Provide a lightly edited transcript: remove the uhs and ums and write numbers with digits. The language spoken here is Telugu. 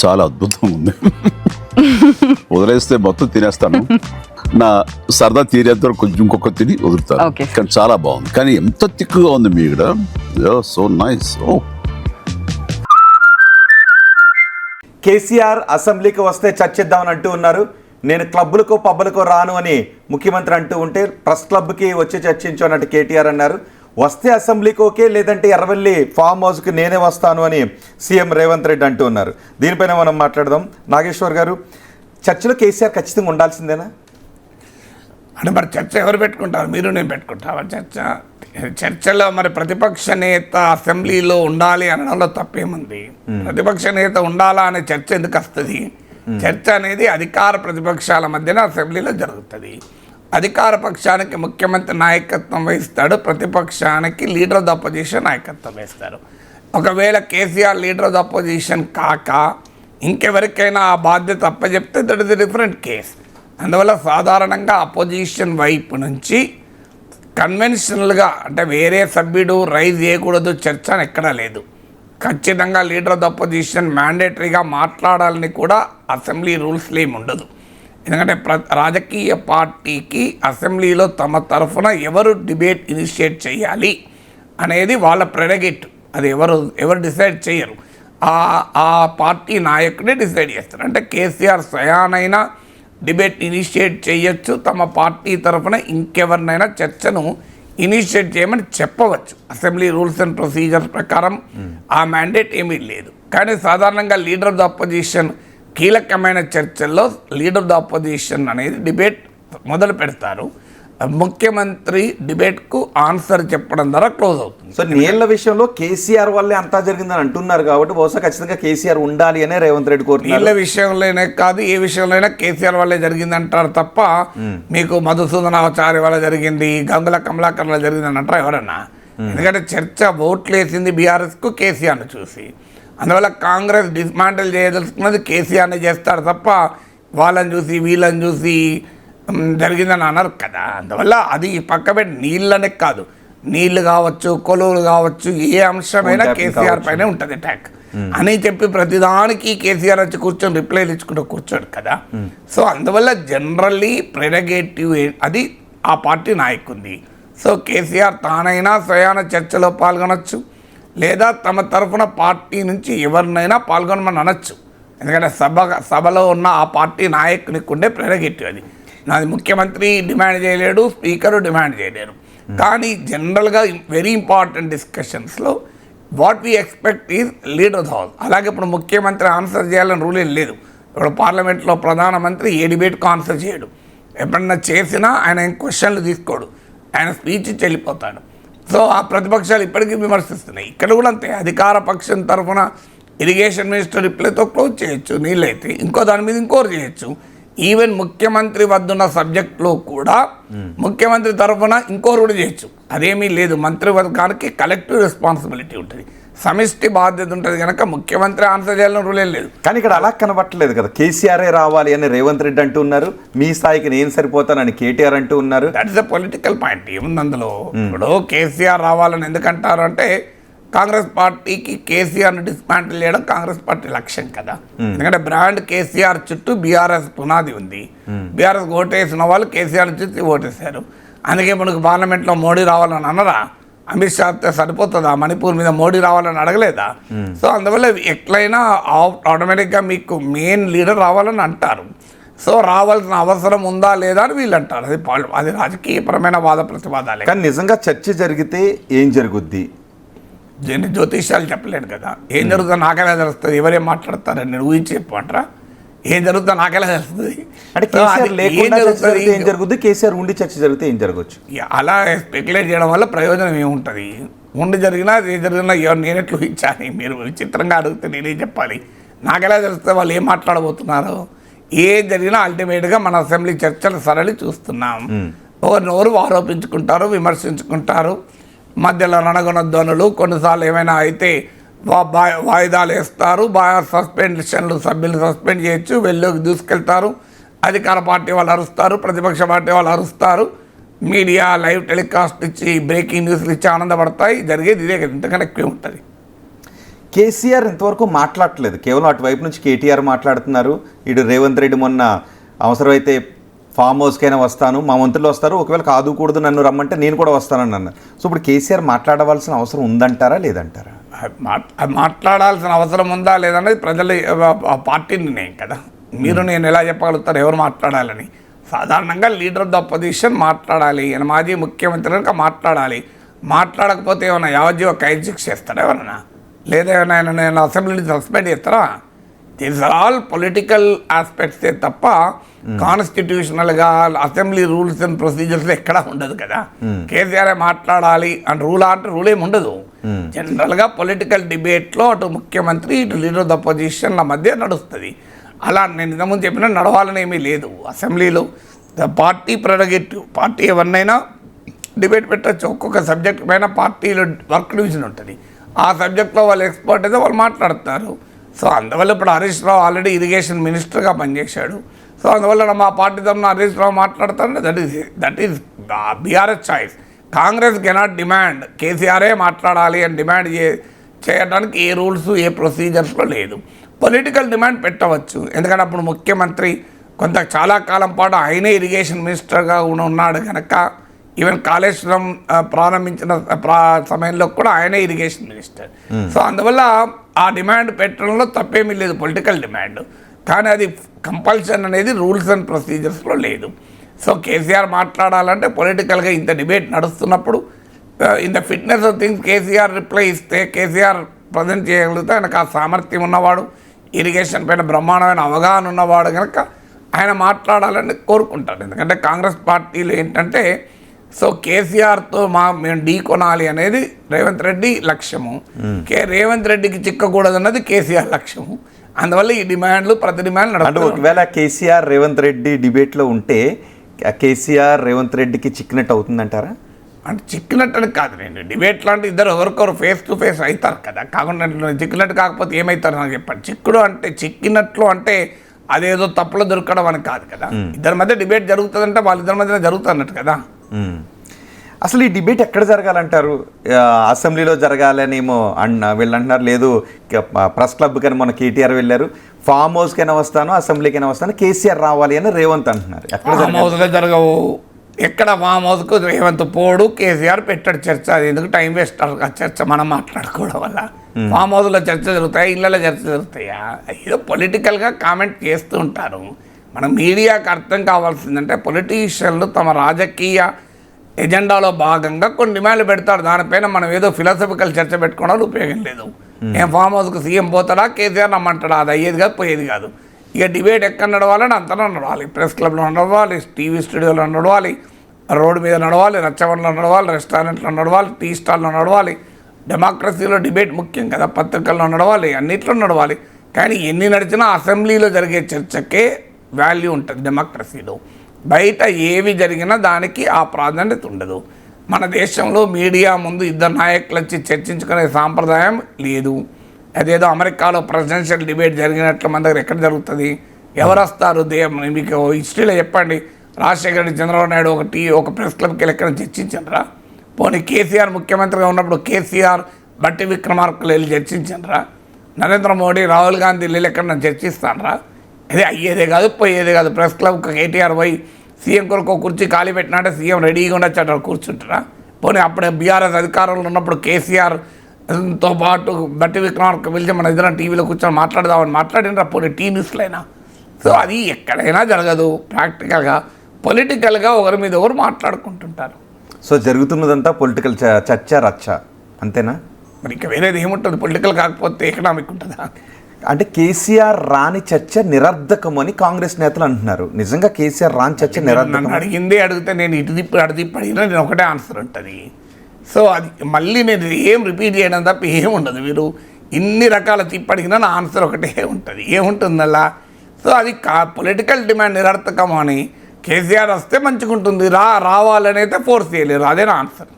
చాలా అద్భుతంగా ఉంది. వదిలేస్తే మొత్తం తినేస్తాను, నా సరదా తీరేంత వరకు కొంచెం ఇంకొక తిని వదులుతాను. కానీ చాలా బాగుంది. కానీ ఎంత తిక్కుగా ఉంది మీ ఇక్కడ. So nice. కేసీఆర్ అసెంబ్లీకి వస్తే చర్చిద్దామని అంటూ ఉన్నారు. నేను క్లబ్బులకు పబ్బులకు రాను అని ముఖ్యమంత్రి అంటూ ఉంటే ప్రెస్ క్లబ్కి వచ్చి చర్చించు అన్నట్టు కేటీఆర్ అన్నారు. వస్తే అసెంబ్లీకి ఓకే, లేదంటే ఎర్రవెల్లి ఫామ్ హౌస్కి నేనే వస్తాను అని సీఎం రేవంత్ రెడ్డి అంటూ ఉన్నారు. దీనిపైన మనం మాట్లాడదాం. నాగేశ్వర్ గారు, చర్చలో కేసీఆర్ ఖచ్చితంగా ఉండాల్సిందేనా? అంటే మరి చర్చ ఎవరు పెట్టుకుంటారు? మీరు నేను పెట్టుకుంటావా చర్చలో? మరి ప్రతిపక్ష నేత అసెంబ్లీలో ఉండాలి అనడంలో తప్పేముంది? ప్రతిపక్ష నేత ఉండాలా అనే చర్చ ఎందుకు వస్తుంది? చర్చ అనేది అధికార ప్రతిపక్షాల మధ్యన అసెంబ్లీలో జరుగుతుంది. అధికార పక్షానికి ముఖ్యమంత్రి నాయకత్వం వహిస్తాడు, ప్రతిపక్షానికి లీడర్ ఆఫ్ ద అపోజిషన్ నాయకత్వం వహిస్తారు. ఒకవేళ KCR leader of the opposition కాక ఇంకెవరికైనా ఆ బాధ్యత అప్పచెప్తే that is a different case. అందువల్ల సాధారణంగా అపోజిషన్ వైపు నుంచి కన్వెన్షనల్గా అంటే వేరే సభ్యుడు రైజ్ చేయకూడదు చర్చ అని ఎక్కడా లేదు. ఖచ్చితంగా లీడర్ ఆఫ్ ద అపోజిషన్ మ్యాండేటరీగా మాట్లాడాలని కూడా అసెంబ్లీ రూల్స్లో ఏమి ఉండదు. ఎందుకంటే రాజకీయ పార్టీకి అసెంబ్లీలో తమ తరఫున ఎవరు డిబేట్ ఇనిషియేట్ చేయాలి అనేది వాళ్ళ ప్రెరగేటివ్. అది ఎవరు డిసైడ్ చేయరు, ఆ పార్టీ నాయకుడే డిసైడ్ చేస్తారు. అంటే కేసీఆర్ స్వయానైనా డిబేట్ ఇనిషియేట్ చేయొచ్చు, తమ పార్టీ తరఫున ఇంకెవరినైనా చర్చను ఇనిషియేట్ చేయమని చెప్పవచ్చు. అసెంబ్లీ రూల్స్ అండ్ ప్రొసీజర్స్ ప్రకారం ఆ మ్యాండేట్ ఏమీ లేదు. కానీ సాధారణంగా లీడర్ ఆఫ్ ద అపోజిషన్ కీలకమైన చర్చల్లో లీడర్ ఆఫ్ ద అపోజిషన్ అనేది డిబేట్ మొదలు పెడతారు. ముఖ్యమంత్రి డిబేట్కు ఆన్సర్ చెప్పడం ద్వారా క్లోజ్ అవుతుంది. సో నీళ్ల విషయంలో కేసీఆర్ వల్లే అంతా జరిగిందని అంటున్నారు కాబట్టి బహుశా ఖచ్చితంగా కేసీఆర్ ఉండాలి అనే రేవంత్ రెడ్డి కోరుతున్నారు. నీళ్ల విషయంలోనే కాదు, ఏ విషయంలోనైనా కేసీఆర్ వల్లే జరిగింది అంటారు తప్ప మీకు మధుసూదనాచారి వల్ల జరిగింది, గంగుల కమలాకర్ వల్ల జరిగింది అని అంటారు ఎవరన్నా? ఎందుకంటే చర్చ ఓట్లు వేసింది బీఆర్ఎస్కు కేసీఆర్ను చూసి. అందువల్ల కాంగ్రెస్ డిస్మాంటిల్ చేయదలుచుకున్నది కేసీఆర్ని చేస్తారు తప్ప వాళ్ళని చూసి వీళ్ళని చూసి జరిగిందని అన్నారు కదా. అందువల్ల అది పక్కబెట్టి నీళ్ళనే కాదు, నీళ్లు కావచ్చు, కొలువులు కావచ్చు, ఏ అంశమైనా కేసీఆర్ పైనే ఉంటుంది అటాక్ అని చెప్పి ప్రతిదానికి కేసీఆర్ వచ్చి కూర్చొని రిప్లైలు ఇచ్చుకుంటూ కూర్చోడు కదా. సో అందువల్ల జనరల్లీ ప్రెరగేటివ్ అది ఆ పార్టీ నాయకుంది. సో కేసీఆర్ తానైనా స్వయాన చర్చలో పాల్గొనొచ్చు, లేదా తమ తరఫున పార్టీ నుంచి ఎవరినైనా పాల్గొనమని అనొచ్చు. ఎందుకంటే సభలో ఉన్న ఆ పార్టీ నాయకునికి ఉండే ప్రెరగేటివ్ అది. నాది ముఖ్యమంత్రి డిమాండ్ చేయలేడు, స్పీకరు డిమాండ్ చేయలేరు. కానీ జనరల్గా వెరీ ఇంపార్టెంట్ డిస్కషన్స్లో what we expect is leader of the house. అలాగే ఇప్పుడు ముఖ్యమంత్రి ఆన్సర్ చేయాలని రూల్ ఏం లేదు. ఇప్పుడు పార్లమెంట్లో ప్రధానమంత్రి ఏ డిబేట్కు ఆన్సర్ చేయడు. ఎప్పుడన్నా చేసినా ఆయన క్వశ్చన్లు తీసుకోడు, ఆయన స్పీచ్ ఇచ్చి వెళ్ళిపోతాడు. సో ఆ ప్రతిపక్షాలు ఇప్పటికీ విమర్శిస్తున్నాయి. ఇక్కడ కూడా అంతే, అధికార పక్షం తరఫున ఇరిగేషన్ మినిస్టర్ రిప్లైతో క్లోజ్ చేయొచ్చు నీళ్ళైతే, ఇంకో దాని మీద ఇంకోరు చేయొచ్చు. ఈవెన్ ముఖ్యమంత్రి వద్దున్న సబ్జెక్ట్లో కూడా ముఖ్యమంత్రి తరఫున ఇంకోరు కూడా చేయొచ్చు. అదేమీ లేదు. మంత్రివర్గానికి కలెక్టివ్ రెస్పాన్సిబిలిటీ ఉంటుంది, సమిష్టి బాధ్యత ఉంటుంది. కనుక ముఖ్యమంత్రి ఆన్సర్ చేయాలని రూల్ ఏం లేదు. కానీ ఇక్కడ అలా కనబట్టలేదు కదా. కేసీఆరే రావాలి అని రేవంత్ రెడ్డి అంటూ ఉన్నారు, మీ స్థాయికి నేను సరిపోతానని కేటీఆర్ అంటూ ఉన్నారు. That is a political point. ఏముంది అందులో? ఇప్పుడు కేసీఆర్ రావాలని ఎందుకంటారు అంటే కాంగ్రెస్ పార్టీకి కేసీఆర్ని డిస్మాంటిల్ చేయడం కాంగ్రెస్ పార్టీ లక్ష్యం కదా. ఎందుకంటే బ్రాండ్ కేసీఆర్ చుట్టూ బీఆర్ఎస్ పునాది ఉంది. బీఆర్ఎస్ ఓటేసిన వాళ్ళు కేసీఆర్ చుట్టూ ఓటేశారు. అందుకే మనకు పార్లమెంట్లో మోడీ రావాలని అనరా? అమిత్ షా సరిపోతుందా? మణిపూర్ మీద మోడీ రావాలని అడగలేదా? సో అందువల్ల ఎట్లయినా ఆటోమేటిక్గా మీకు మెయిన్ లీడర్ రావాలని అంటారు. సో రావాల్సిన అవసరం ఉందా లేదా అని వీళ్ళు అంటారు. అది రాజకీయపరమైన వాద ప్రతివాదాలే. కానీ నిజంగా చర్చ జరిగితే ఏం జరుగుద్ది? జ్యోతిష్యాలు చెప్పలేను కదా. ఏం జరుగుతుందో నాకెలా తెలుస్తుంది? ఎవరేం మాట్లాడతారని నేను ఊహించి చెప్పమంటారా? ఏం జరుగుతుందో నాకెలా తెలుస్తుంది? అంటే ఏం జరుగుతుంది? కేసీఆర్ ఉండి చర్చ జరిగితే ఏం జరగవచ్చు? అలా స్పెక్యులేట్ చేయడం వల్ల ప్రయోజనం ఏముంటుంది? ఉండి జరిగినా ఏం జరిగినా నేనెట్లు ఊహించాలి? మీరు విచిత్రంగా అడిగితే నేనేం చెప్పాలి? నాకెలా తెలుస్తుంది వాళ్ళు ఏం మాట్లాడబోతున్నారు? ఏం జరిగినా అల్టిమేట్గా మన అసెంబ్లీ చర్చలు సరళి చూస్తున్నాం. ఎవరినెవరు ఆరోపించుకుంటారు, విమర్శించుకుంటారు, మధ్యలో రణగొన ధ్వనులు, కొన్నిసార్లు ఏమైనా అయితే వాయిదాలు వేస్తారు, సస్పెన్షన్లు, సభ్యులు సస్పెండ్ చేయొచ్చు, వెళ్ళలోకి దూసుకెళ్తారు, అధికార పార్టీ వాళ్ళు అరుస్తారు, ప్రతిపక్ష పార్టీ వాళ్ళు అరుస్తారు, మీడియా లైవ్ టెలికాస్ట్ ఇచ్చి బ్రేకింగ్ న్యూస్లు ఇచ్చి ఆనందపడతాయి. జరిగేది ఇదే కదా, ఇంతకన్నా ఎక్కువ ఉంటుంది. కేసీఆర్ ఇంతవరకు మాట్లాడట్లేదు, కేవలం అటువైపు నుంచి కేటీఆర్ మాట్లాడుతున్నారు. ఇటు రేవంత్ రెడ్డి మొన్న అవసరమైతే ఫామ్ హౌస్కైనా వస్తాను, మా మంత్రులు వస్తారు, ఒకవేళ కాదుకూడదు నన్ను రమ్మంటే నేను కూడా వస్తానని అన్నారు. సో ఇప్పుడు కేసీఆర్ మాట్లాడవలసిన అవసరం ఉందంటారా లేదంటారా? మాట్లాడాల్సిన అవసరం ఉందా లేదన్నది ప్రజల పార్టీ నిర్ణయం కదా. మీరు నేను ఎలా చెప్పగలుగుతారు ఎవరు మాట్లాడాలని? సాధారణంగా లీడర్ ఆఫ్ ద అపోజిషన్ మాట్లాడాలి, మాజీ ముఖ్యమంత్రి కనుక మాట్లాడాలి. మాట్లాడకపోతే ఏమైనా యావజ్జీవ ఖైదు శిక్ష చేస్తారా ఎవరన్నా? లేదా ఏమైనా నేను అసెంబ్లీని సస్పెండ్ చేస్తారా? దీస్ ఆర్ ఆల్ పొలిటికల్ ఆస్పెక్ట్సే తప్ప కాన్స్టిట్యూషనల్గా అసెంబ్లీ రూల్స్ అండ్ ప్రొసీజర్స్ ఎక్కడా ఉండదు కదా. కేసీఆర్ మాట్లాడాలి అని రూల్ ఏమి ఉండదు. జనరల్గా పొలిటికల్ డిబేట్లో అటు ముఖ్యమంత్రి ఇటు లీడర్ ఆఫ్ ద అపోజిషన్ల మధ్య నడుస్తుంది. అలా నేను ఇంతకుముందు చెప్పినా నడవాలని ఏమీ లేదు. అసెంబ్లీలో ద పార్టీ ప్రెరగేటివ్, పార్టీ ఎవరినైనా డిబేట్ పెట్టచ్చు. ఒక్కొక్క సబ్జెక్ట్ పైన పార్టీలో వర్క్ డివిజన్ ఉంటుంది. ఆ సబ్జెక్ట్లో వాళ్ళు ఎక్స్పర్ట్ అయితే వాళ్ళు మాట్లాడతారు. సో అందువల్ల ఇప్పుడు హరీష్ రావు ఆల్రెడీ ఇరిగేషన్ మినిస్టర్గా పనిచేశాడు. సో అందువల్ల మా పార్టీ తరఫున హరీష్ రావు మాట్లాడతారు. That is BRS choice. Congress cannot demand కేసీఆరే మాట్లాడాలి అని డిమాండ్ చేయడానికి ఏ రూల్స్ ఏ ప్రొసీజర్స్లో లేదు. పొలిటికల్ డిమాండ్ పెట్టవచ్చు, ఎందుకంటే అప్పుడు ముఖ్యమంత్రి చాలా కాలం పాటు ఆయనే ఇరిగేషన్ మినిస్టర్గా ఉన్నాడు కనుక. ఈవెన్ కాళేశ్వరం ప్రారంభించిన సమయంలో కూడా ఆయనే ఇరిగేషన్ మినిస్టర్. సో అందువల్ల ఆ డిమాండ్ పెట్టడంలో తప్పేమీ లేదు, పొలిటికల్ డిమాండ్. కానీ అది కంపల్షన్ అనేది రూల్స్ అండ్ ప్రొసీజర్స్లో లేదు. సో కేసీఆర్ మాట్లాడాలంటే పొలిటికల్గా ఇంత డిబేట్ నడుస్తున్నప్పుడు in the fitness of things KCR reply ఇస్తే కేసీఆర్ ప్రజెంట్ చేయగలిగితే ఆయనకు ఆ సామర్థ్యం ఉన్నవాడు, ఇరిగేషన్ పైన బ్రహ్మాండమైన అవగాహన ఉన్నవాడు కనుక ఆయన మాట్లాడాలని కోరుకుంటాడు. ఎందుకంటే కాంగ్రెస్ పార్టీలు ఏంటంటే సో కేసీఆర్తో మేము ఢీ కొనాలి అనేది రేవంత్ రెడ్డి లక్ష్యము. రేవంత్ రెడ్డికి చిక్కకూడదు అన్నది కేసీఆర్ లక్ష్యము. అందువల్ల ఈ డిమాండ్లు ప్రతి డిమాండ్ నడుస్తుంది. ఒకవేళ కేసీఆర్ రేవంత్ రెడ్డి డిబేట్లో ఉంటే కేసీఆర్ రేవంత్ రెడ్డికి చిక్కినట్టు అవుతుందంటారా? అంటే చిక్కినట్టు అని కాదు, నేను డిబేట్ లాంటి ఇద్దరు ఎవరికొరు ఫేస్ టు ఫేస్ అవుతారు కదా. కాకుండా చిక్కినట్టు కాకపోతే ఏమవుతారు నాకు చెప్పండి. చిక్కుడు అంటే చిక్కినట్లు అంటే అదేదో తప్పులో దొరకడం అని కాదు కదా. ఇద్దరి మధ్య డిబేట్ జరుగుతుందంటే వాళ్ళిద్దరి మధ్య జరుగుతున్నట్టు కదా. అసలు ఈ డిబేట్ ఎక్కడ జరగాలంటారు? అసెంబ్లీలో జరగాలనేమో వీళ్ళు అంటున్నారు, లేదు ప్రెస్ క్లబ్ కానీ మొన్న కేటీఆర్ వెళ్ళారు, ఫామ్ హౌస్కైనా వస్తాను అసెంబ్లీకైనా వస్తాను, కేసీఆర్ రావాలి అని రేవంత్ అంటున్నారు. ఫామ్ హౌస్లో జరగవు. ఎక్కడ ఫామ్ హౌస్కు రేవంత్ పోడు, కేసీఆర్ పెట్టాడు చర్చ. అది ఎందుకు టైం వేస్ట్ చర్చ మనం మాట్లాడుకోవడం వల్ల? ఫామ్ హౌస్లో చర్చ జరుగుతాయా, ఇళ్ళలో చర్చ జరుగుతాయా? ఏదో పొలిటికల్గా కామెంట్ చేస్తూ ఉంటారు. మన మీడియాకు అర్థం కావాల్సిందంటే పొలిటీషియన్లు తమ రాజకీయ ఎజెండాలో భాగంగా కొన్ని డిమాండ్లు పెడతారు. దానిపైన మనం ఏదో ఫిలాసఫికల్ చర్చ పెట్టుకోవడం ఉపయోగం లేదు. నేను ఫామ్ హౌస్కి సీఎం పోతాడా, కేసీఆర్ నమ్మంటాడా? అది అయ్యేది కాదు, పోయేది కాదు. ఇక డిబేట్ ఎక్కడ నడవాలని అంతలో నడవాలి. ప్రెస్ క్లబ్లో నడవాలి, టీవీ స్టూడియోలో నడవాలి, రోడ్డు మీద నడవాలి, రచ్చవన్లో నడవాలి, రెస్టారెంట్లో నడవాలి, టీ స్టాల్లో నడవాలి. డెమోక్రసీలో డిబేట్ ముఖ్యం కదా, పత్రికల్లో నడవాలి, అన్నిట్లో నడవాలి. కానీ ఎన్ని నడిచినా అసెంబ్లీలో జరిగే చర్చకే వాల్యూ ఉంటుంది డెమోక్రసీలో. బయట ఏవి జరిగినా దానికి ఆ ప్రాధాన్యత ఉండదు. మన దేశంలో మీడియా ముందు ఇద్దరు నాయకులు వచ్చి చర్చించుకునే సాంప్రదాయం లేదు. అదేదో అమెరికాలో ప్రెసిడెన్షియల్ డిబేట్ జరిగినట్లు మన దగ్గర ఎక్కడ జరుగుతుంది? ఎవరు వస్తారు? మీకు హిస్టరీలో చెప్పండి. రాజశేఖర రెడ్డి, చంద్రబాబు నాయుడు ఒక ప్రెస్ క్లబ్కి వెళ్ళి ఎక్కడ చర్చించండిరా? పోనీ కేసీఆర్ ముఖ్యమంత్రిగా ఉన్నప్పుడు కేసీఆర్ బట్టి విక్రమార్కలు వెళ్ళి చర్చించండిరా? నరేంద్ర మోడీ, రాహుల్ గాంధీ వెళ్ళి ఎక్కడ చర్చిస్తానరా? అదే అయ్యేదే కాదు, పోయేదే కాదు. ప్రెస్ క్లబ్కి కేటీఆర్ పోయి సీఎం కొరకు కుర్చీ ఖాళీ పెట్టినట్టే సీఎం రెడీగా ఉండొచ్చు అట్లా కూర్చుంటారా? పోనీ అప్పుడే బీఆర్ఎస్ అధికారంలో ఉన్నప్పుడు కేసీఆర్తో పాటు బట్టి విక్రమార్క పిలిచి మన ఇద్దరం టీవీలో కూర్చొని మాట్లాడదామని మాట్లాడినరా? పోనీ టీ న్యూస్లైనా? సో అది ఎక్కడైనా జరగదు. ప్రాక్టికల్గా పొలిటికల్గా ఒకరి మీద ఒకరు మాట్లాడుకుంటుంటారు. సో జరుగుతున్నదంతా పొలిటికల్ చర్చ, రచ్చ, అంతేనా? మరి ఇంకా వేరేది ఏముంటుంది? పొలిటికల్ కాకపోతే ఎకనామిక్ ఉంటుందా? అంటే కేసీఆర్ రాని చర్చ నిరర్ధకం అని కాంగ్రెస్ నేతలు అంటున్నారు. నిజంగా కేసీఆర్ రాని చర్చ నిరర్ధకం? అడిగిందే అడిగితే నేను ఇటు తిప్పి అడిగినా నేను ఒకటే ఆన్సర్ ఉంటుంది. సో అది మళ్ళీ నేను ఏం రిపీట్ చేయడం తప్ప ఏముండదు. మీరు ఇన్ని రకాల తిప్పి అడిగినా నా ఆన్సర్ ఒకటే ఉంటుంది. ఏముంటుంది అలా? సో అది పొలిటికల్ డిమాండ్ నిరర్థకం అని కేసీఆర్ వస్తే మంచిగా ఉంటుంది, రావాలని అయితే ఫోర్స్ చేయలేరు. అదే నా ఆన్సర్.